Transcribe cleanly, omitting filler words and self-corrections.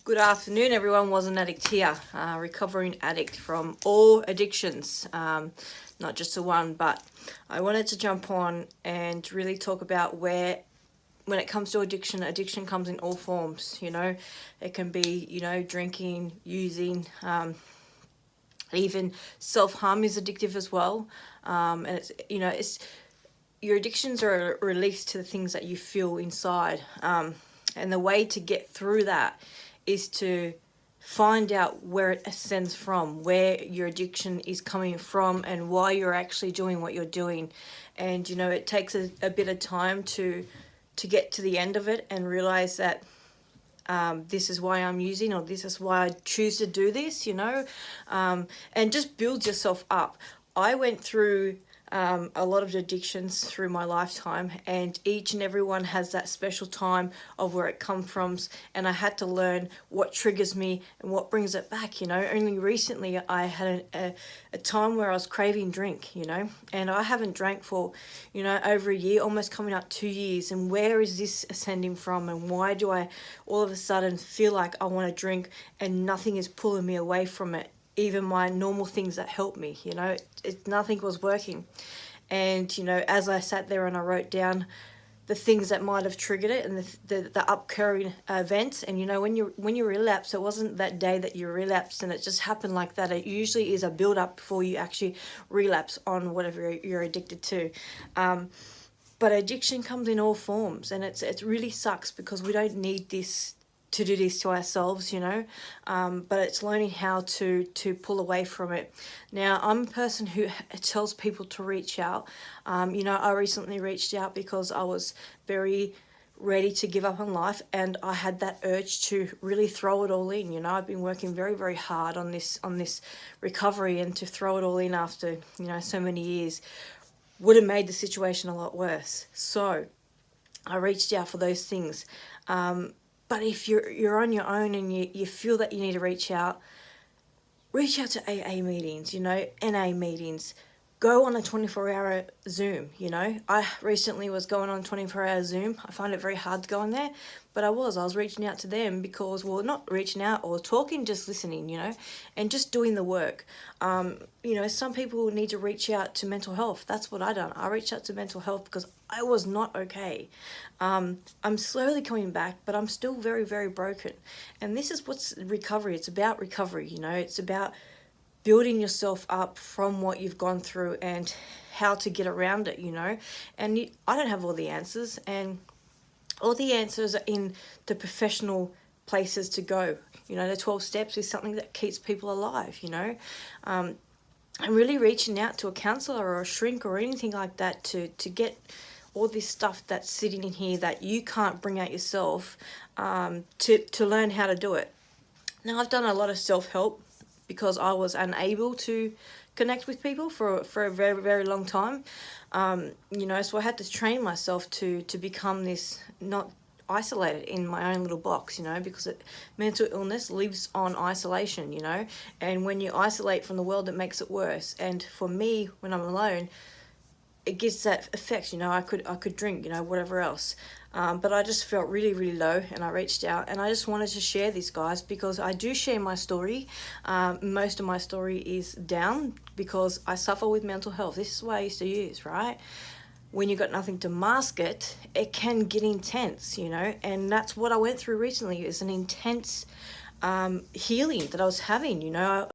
Good afternoon, everyone. Was an addict here, recovering addict from all addictions, not just the one. But I wanted to jump on and really talk about when it comes to addiction, addiction comes in all forms. It can be drinking, using, even self-harm is addictive as well. And it's your addictions are released to the things that you feel inside, and the way to get through that is to find out where it ascends from, where your addiction is coming from, and why you're actually doing what you're doing. And it takes a bit of time to get to the end of it and realize that this is why I'm using, or this is why I choose to do this, and just build yourself up. I went through a lot of addictions through my lifetime, and each and every one has that special time of where it comes from, and I had to learn what triggers me and what brings it back. Only recently I had a time where I was craving drink, and I haven't drank for over a year, almost coming up 2 years. And where is this ascending from, and why do I all of a sudden feel like I want to drink and nothing is pulling me away from it? Even my normal things that help me, nothing was working. And as I sat there and I wrote down the things that might have triggered it, and the upcurring events. And when you relapse, it wasn't that day that you relapsed and it just happened like that. It usually is a build up before you actually relapse on whatever you're addicted to. But addiction comes in all forms, and it really sucks because we don't need this to do this to ourselves, but it's learning how to pull away from it. Now, I'm a person who tells people to reach out. I recently reached out because I was very ready to give up on life, and I had that urge to really throw it all in. I've been working very, very hard on this recovery, and to throw it all in after so many years would have made the situation a lot worse. So I reached out for those things. But if you're on your own and you feel that you need to reach out to AA meetings, NA meetings. Go on a 24-hour Zoom, I recently was going on 24-hour Zoom. I find it very hard to go on there, but I was reaching out to them because, well, not reaching out or talking, just listening, and just doing the work. Some people need to reach out to mental health. That's what I done. I reached out to mental health because I was not okay. I'm slowly coming back, but I'm still very, very broken. And this is what's recovery. It's about recovery, it's about building yourself up from what you've gone through and how to get around it, And I don't have all the answers, and all the answers are in the professional places to go. The 12 steps is something that keeps people alive, And really reaching out to a counsellor or a shrink or anything like that to get all this stuff that's sitting in here that you can't bring out yourself, to learn how to do it. Now, I've done a lot of self-help because I was unable to connect with people for a very, very long time. So I had to train myself to become this, not isolated in my own little box, because mental illness lives on isolation, and when you isolate from the world, it makes it worse. And for me, when I'm alone, it gives that effect, I could drink, whatever else. But I just felt really, really low, and I reached out, and I just wanted to share this, guys, because I do share my story. Most of my story is down because I suffer with mental health. This is what I used to use, right? When you got nothing to mask it, it can get intense, and that's what I went through recently, is an intense healing that I was having,